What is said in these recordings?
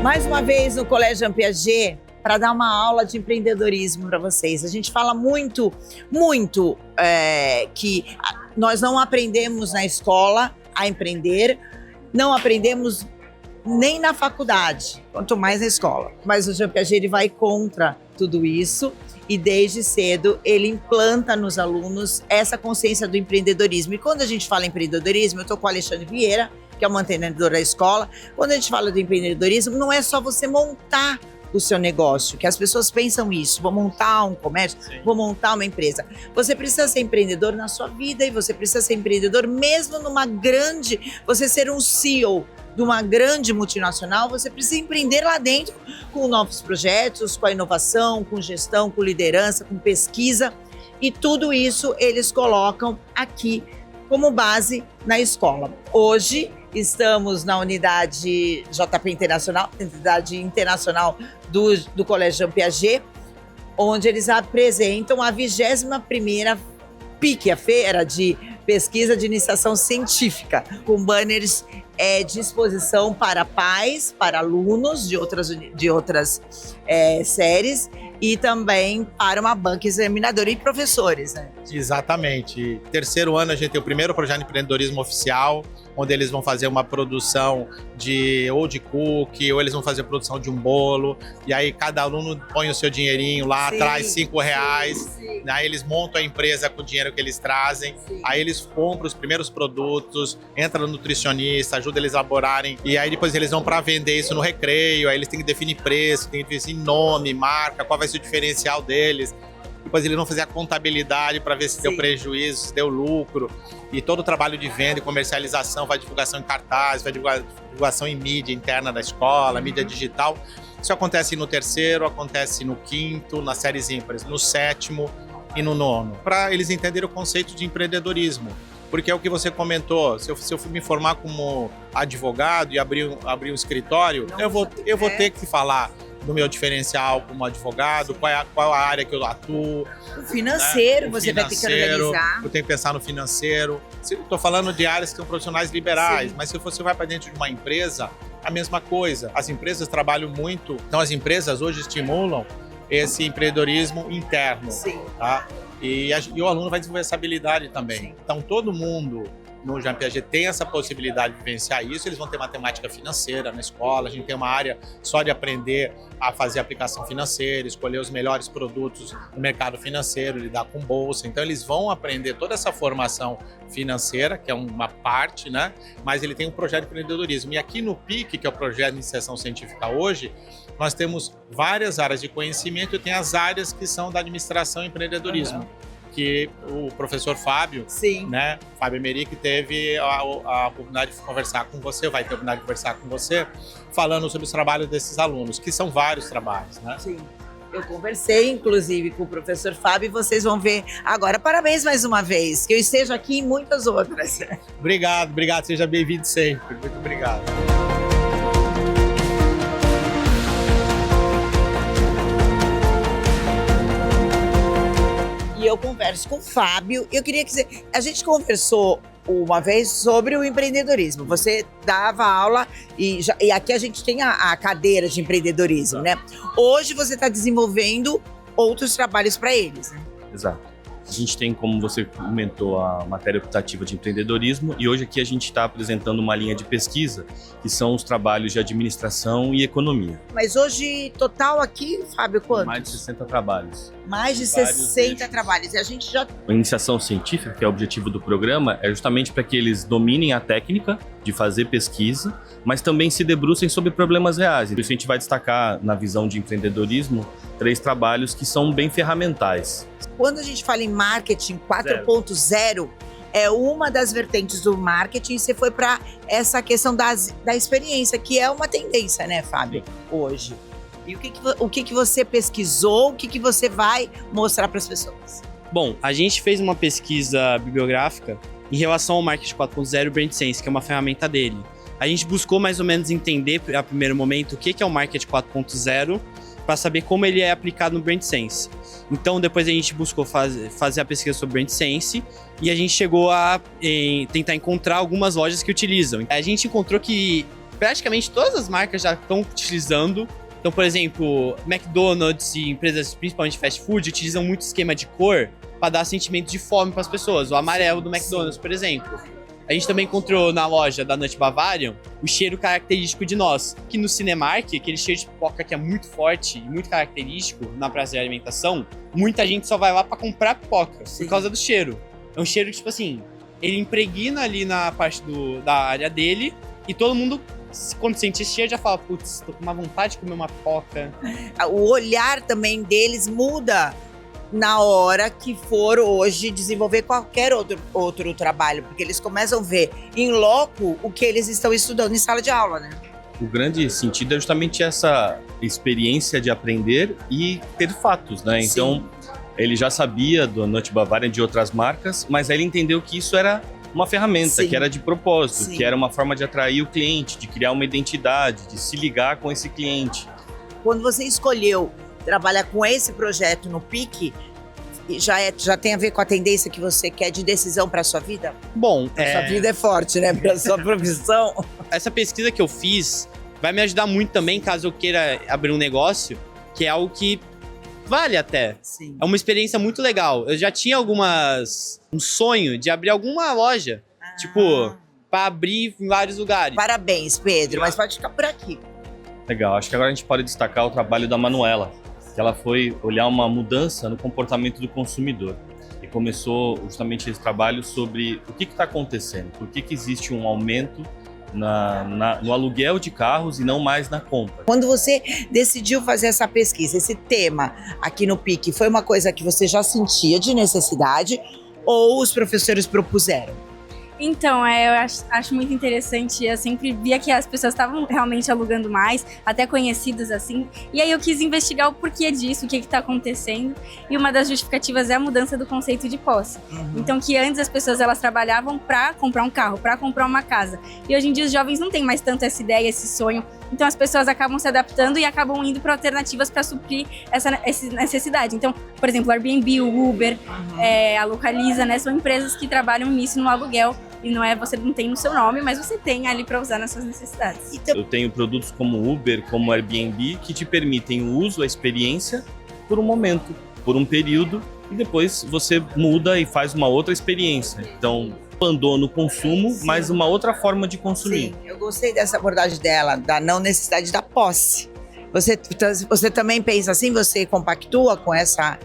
Mais uma vez no Colégio Jean Piaget para dar uma aula de empreendedorismo para vocês. A gente fala muito que nós não aprendemos na escola a empreender, não aprendemos nem na faculdade, quanto mais na escola. Mas o Jean Piaget ele vai contra tudo isso e desde cedo ele implanta nos alunos essa consciência do empreendedorismo. E quando a gente fala em empreendedorismo, eu estou com o Alexandre Vieira, que é o mantenedor da escola. Quando a gente fala do empreendedorismo, não é só você montar o seu negócio, que as pessoas pensam isso, vou montar um comércio, vou montar uma empresa. Você precisa ser empreendedor na sua vida e você precisa ser empreendedor mesmo você ser um CEO de uma grande multinacional, você precisa empreender lá dentro com novos projetos, com a inovação, com gestão, com liderança, com pesquisa e tudo isso eles colocam aqui como base na escola. Hoje estamos na unidade JP Internacional, unidade internacional do Colégio Jean Piaget, onde eles apresentam a 21ª PIC, a Feira de Pesquisa de Iniciação Científica, com banners de exposição para pais, para alunos de outras séries e também para uma banca examinadora e professores, né? Exatamente. Terceiro ano a gente tem o primeiro projeto de empreendedorismo oficial, onde eles vão fazer uma produção de cookie, ou eles vão fazer a produção de um bolo, e aí cada aluno põe o seu dinheirinho lá, traz R$5, sim. Aí eles montam a empresa com o dinheiro que eles trazem, sim. Aí eles compram os primeiros produtos, entra no nutricionista, ajuda eles a elaborarem, e aí depois eles vão para vender isso no recreio, aí eles têm que definir preço, têm que definir nome, marca, qual vai ser o diferencial deles. Depois eles vão fazer a contabilidade para ver se deu prejuízo, se deu lucro. E todo o trabalho de venda e comercialização, vai divulgação em cartaz, vai divulgação em mídia interna da escola, mídia digital. Isso acontece no terceiro, acontece no quinto, nas séries ímpares, no sétimo e no nono. Para eles entenderem o conceito de empreendedorismo. Porque é o que você comentou, se eu me formar como advogado e abrir um escritório, eu vou ter que falar do meu diferencial como advogado, qual a área que eu atuo. O financeiro, né? Vai ter que organizar. Eu tenho que pensar no financeiro. Estou falando de áreas que são profissionais liberais, sim. Mas se você vai para dentro de uma empresa, a mesma coisa. As empresas trabalham muito, então as empresas hoje estimulam esse empreendedorismo interno. Sim. Tá? E o aluno vai desenvolver essa habilidade também. Sim. Então todo mundo no Jean Piaget tem essa possibilidade de vivenciar isso, eles vão ter matemática financeira na escola, a gente tem uma área só de aprender a fazer aplicação financeira, escolher os melhores produtos no mercado financeiro, lidar com bolsa, então eles vão aprender toda essa formação financeira, que é uma parte, né? Mas ele tem um projeto de empreendedorismo. E aqui no PIC, que é o projeto de iniciação científica hoje, nós temos várias áreas de conhecimento e tem as áreas que são da administração e empreendedorismo. Que o professor Fábio, sim. Né, Fábio Emerick, teve a oportunidade de conversar com você, vai ter a oportunidade de conversar com você, falando sobre os trabalhos desses alunos, que são vários trabalhos, né? Sim. Eu conversei, inclusive, com o professor Fábio e vocês vão ver agora. Parabéns mais uma vez, que eu esteja aqui em muitas outras. Obrigado, seja bem-vindo sempre. Muito obrigado. E eu converso com o Fábio. Eu queria dizer, a gente conversou uma vez sobre o empreendedorismo. Você dava aula e aqui a gente tem a cadeira de empreendedorismo, né? Hoje você está desenvolvendo outros trabalhos para eles, né? Exato. A gente tem, como você comentou, a matéria optativa de empreendedorismo e hoje aqui a gente está apresentando uma linha de pesquisa que são os trabalhos de administração e economia. Mas hoje, total aqui, Fábio, quantos? Mais de 60 trabalhos. Mais de 60 trabalhos. E a gente já... A iniciação científica, que é o objetivo do programa, é justamente para que eles dominem a técnica de fazer pesquisa, mas também se debrucem sobre problemas reais. Por isso a gente vai destacar, na visão de empreendedorismo, 3 trabalhos que são bem ferramentais. Quando a gente fala em marketing 4.0, é uma das vertentes do marketing, você foi para essa questão da experiência, que é uma tendência, né, Fábio, hoje. E o que você pesquisou, o que você vai mostrar para as pessoas? Bom, a gente fez uma pesquisa bibliográfica em relação ao Marketing 4.0 e o Brand Sense, que é uma ferramenta dele. A gente buscou mais ou menos entender, a primeiro momento, o que é o Marketing 4.0, para saber como ele é aplicado no Brand Sense. Então, depois a gente buscou fazer a pesquisa sobre Brand Sense e a gente chegou a tentar encontrar algumas lojas que utilizam. A gente encontrou que praticamente todas as marcas já estão utilizando. Então, por exemplo, McDonald's e empresas principalmente fast food utilizam muito esquema de cor para dar sentimento de fome para as pessoas. O amarelo do McDonald's, por exemplo. A gente também encontrou na loja da Nut Bavarian o cheiro característico de nós. Que no Cinemark, aquele cheiro de pipoca que é muito forte e muito característico na praça de alimentação, muita gente só vai lá para comprar pipoca por causa do cheiro. É um cheiro que, tipo assim, ele impregna ali na parte da área dele e todo mundo, quando sente esse cheiro, já fala, putz, tô com uma vontade de comer uma pipoca. O olhar também deles muda na hora que for hoje desenvolver qualquer outro trabalho, porque eles começam a ver em loco o que eles estão estudando em sala de aula, né? O grande sentido é justamente essa experiência de aprender e ter fatos, né? Sim. Então, ele já sabia do Nut Bavarian de outras marcas, mas aí ele entendeu que isso era uma ferramenta, Sim. que era de propósito, Sim. que era uma forma de atrair o cliente, de criar uma identidade, de se ligar com esse cliente. Quando você escolheu trabalhar com esse projeto no PIC, já tem a ver com a tendência que você quer de decisão para sua vida? Bom, Sua vida é forte, né? Para sua profissão. essa pesquisa que eu fiz vai me ajudar muito também caso eu queira abrir um negócio, que é algo que vale até. Sim. É uma experiência muito legal. Eu já tinha um sonho de abrir alguma loja, tipo, para abrir em vários lugares. Parabéns, Pedro, mas pode ficar por aqui. Legal, acho que agora a gente pode destacar o trabalho da Manuela, que ela foi olhar uma mudança no comportamento do consumidor. E começou justamente esse trabalho sobre o que está acontecendo, por que existe um aumento no aluguel de carros e não mais na compra. Quando você decidiu fazer essa pesquisa, esse tema aqui no PIC, foi uma coisa que você já sentia de necessidade ou os professores propuseram? Então, eu acho muito interessante. Eu sempre via que as pessoas estavam realmente alugando mais, até conhecidos assim. E aí eu quis investigar o porquê disso, o que está acontecendo. E uma das justificativas é a mudança do conceito de posse. Então, que antes as pessoas elas trabalhavam para comprar um carro, para comprar uma casa. E hoje em dia os jovens não têm mais tanto essa ideia, esse sonho. Então as pessoas acabam se adaptando e acabam indo para alternativas para suprir essa necessidade. Então, por exemplo, o Airbnb, o Uber, a Localiza, né? São empresas que trabalham nisso no aluguel. E não é, você não tem no seu nome, mas você tem ali para usar nas suas necessidades. Eu tenho produtos como Uber, como Airbnb, que te permitem o uso, a experiência, por um momento, por um período, e depois você muda e faz uma outra experiência. Então, abandono o consumo, Sim. mas uma outra forma de consumir. Sim, eu gostei dessa abordagem dela, da não necessidade da posse. Você também pensa assim? Você compactua com essa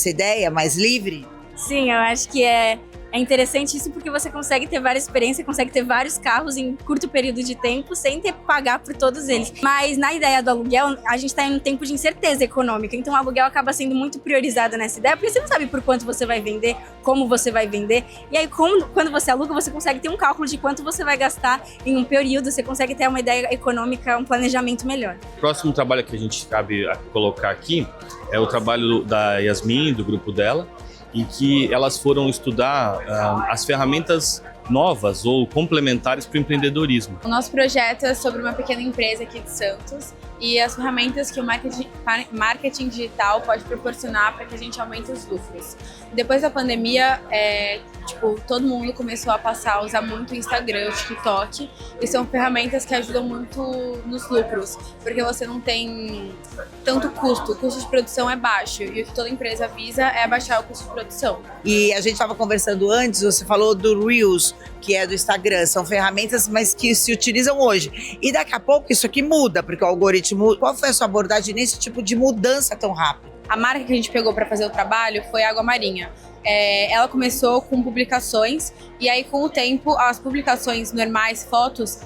ideia mais livre? Sim, eu acho que é interessante isso porque você consegue ter várias experiências, consegue ter vários carros em curto período de tempo sem ter que pagar por todos eles. Mas na ideia do aluguel, a gente está em um tempo de incerteza econômica, então o aluguel acaba sendo muito priorizado nessa ideia, porque você não sabe por quanto você vai vender, como você vai vender. E aí, quando você aluga, você consegue ter um cálculo de quanto você vai gastar em um período, você consegue ter uma ideia econômica, um planejamento melhor. O próximo trabalho que a gente cabe colocar aqui é o trabalho da Yasmin, do grupo dela, em que elas foram estudar as ferramentas novas ou complementares para o empreendedorismo. O nosso projeto é sobre uma pequena empresa aqui de Santos e as ferramentas que o marketing digital pode proporcionar para que a gente aumente os lucros. Depois da pandemia, todo mundo começou a passar a usar muito o Instagram, o TikTok, e são ferramentas que ajudam muito nos lucros, porque você não tem tanto custo, o custo de produção é baixo, e o que toda empresa visa é abaixar o custo de produção. E a gente estava conversando antes, você falou do Reels, que é do Instagram, são ferramentas, mas que se utilizam hoje. E daqui a pouco isso aqui muda, porque o algoritmo... Qual foi a sua abordagem nesse tipo de mudança tão rápida? A marca que a gente pegou para fazer o trabalho foi a Água Marinha. Ela começou com publicações, e aí com o tempo as publicações normais, fotos,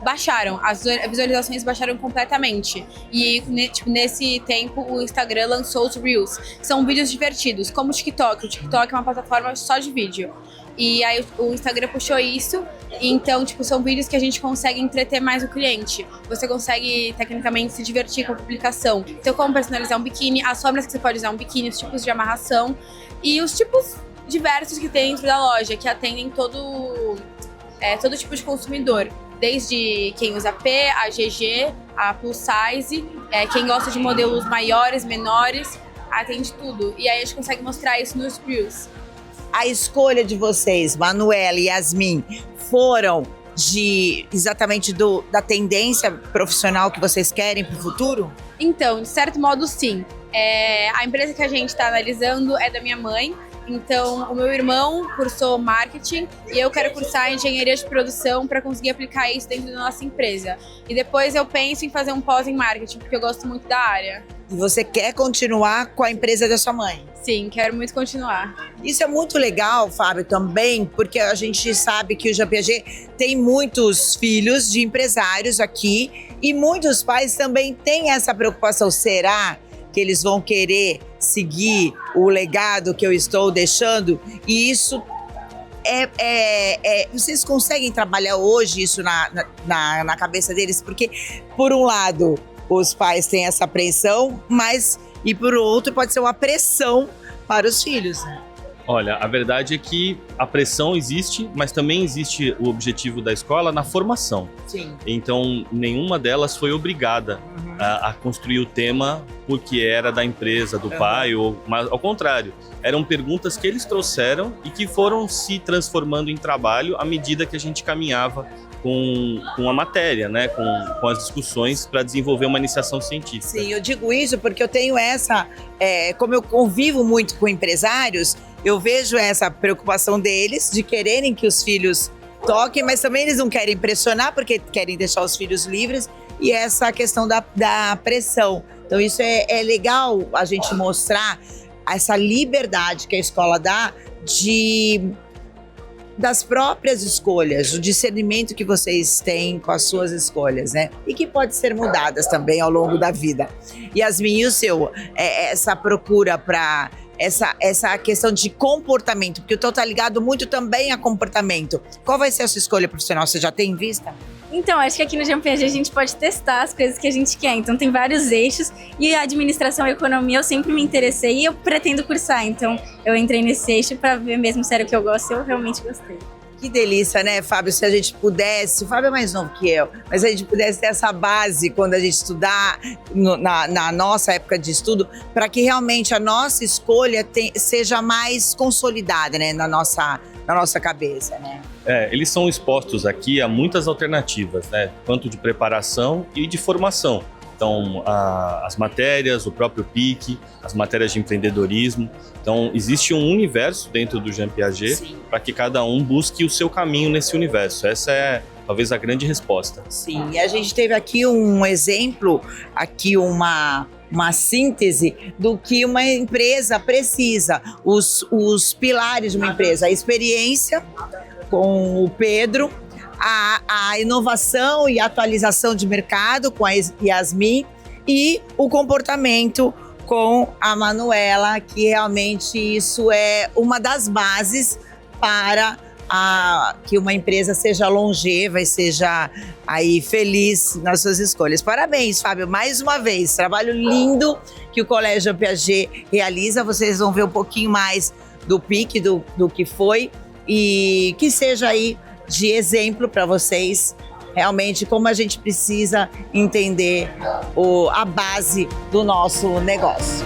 baixaram, as visualizações baixaram completamente. E nesse tempo o Instagram lançou os Reels, que são vídeos divertidos, como o TikTok. O TikTok é uma plataforma só de vídeo. E aí o Instagram puxou isso, então são vídeos que a gente consegue entreter mais o cliente. Você consegue tecnicamente se divertir com a publicação. Então, como personalizar um biquíni, as sombras que você pode usar um biquíni, os tipos de amarração e os tipos diversos que tem dentro da loja, que atendem todo tipo de consumidor. Desde quem usa P, a GG, a plus size, quem gosta de modelos maiores, menores, atende tudo. E aí a gente consegue mostrar isso nos Reels. A escolha de vocês, Manuela e Yasmin, foram exatamente da tendência profissional que vocês querem para o futuro? Então, de certo modo, sim. A empresa que a gente está analisando é da minha mãe. Então, o meu irmão cursou marketing e eu quero cursar engenharia de produção para conseguir aplicar isso dentro da nossa empresa. E depois eu penso em fazer um pós em marketing, porque eu gosto muito da área. E você quer continuar com a empresa da sua mãe? Sim, quero muito continuar. Isso é muito legal, Fábio, também, porque a gente sabe que o Jean Piaget tem muitos filhos de empresários aqui e muitos pais também têm essa preocupação. Será que eles vão querer seguir o legado que eu estou deixando? E isso vocês conseguem trabalhar hoje isso na cabeça deles? Porque, por um lado, os pais têm essa apreensão, e por outro pode ser uma pressão para os filhos. Olha, a verdade é que a pressão existe, mas também existe o objetivo da escola na formação. Sim. Então, nenhuma delas foi obrigada a construir o tema porque era da empresa, do pai, mas ao contrário. Eram perguntas que eles trouxeram e que foram se transformando em trabalho à medida que a gente caminhava com a matéria, né? com as discussões para desenvolver uma iniciação científica. Sim, eu digo isso porque eu tenho como eu convivo muito com empresários, eu vejo essa preocupação deles de quererem que os filhos toquem, mas também eles não querem pressionar porque querem deixar os filhos livres, e essa questão da pressão. Então isso é legal a gente mostrar essa liberdade que a escola dá das próprias escolhas, o discernimento que vocês têm com as suas escolhas, né? E que pode ser mudadas também ao longo da vida. Yasmin, e o seu? Essa procura para essa questão de comportamento, porque o teu tá ligado muito também a comportamento. Qual vai ser a sua escolha profissional? Você já tem em vista? Então, acho que aqui no Jean Piaget a gente pode testar as coisas que a gente quer. Então, tem vários eixos. E a administração e economia eu sempre me interessei e eu pretendo cursar. Então, eu entrei nesse eixo para ver mesmo se era o que eu gosto, eu realmente gostei. Que delícia, né, Fábio? Se a gente pudesse, o Fábio é mais novo que eu, mas se a gente pudesse ter essa base quando a gente estudar, na nossa época de estudo, para que realmente a nossa escolha seja mais consolidada, né, na nossa cabeça, né? Eles são expostos aqui a muitas alternativas, né? Tanto de preparação e de formação. Então, as matérias, o próprio PIC, as matérias de empreendedorismo. Então, existe um universo dentro do Jean Piaget para que cada um busque o seu caminho nesse universo. Essa é, talvez, a grande resposta. Sim, e a gente teve aqui um exemplo, uma síntese do que uma empresa precisa, os pilares de uma empresa, a experiência com o Pedro, a inovação e atualização de mercado com a Yasmin e o comportamento com a Manuela, que realmente isso é uma das bases para que uma empresa seja longeva e seja aí feliz nas suas escolhas. Parabéns, Fábio, mais uma vez, trabalho lindo que o Colégio Jean Piaget realiza. Vocês vão ver um pouquinho mais do PIC, do que foi, e que seja aí de exemplo para vocês, realmente como a gente precisa entender a base do nosso negócio.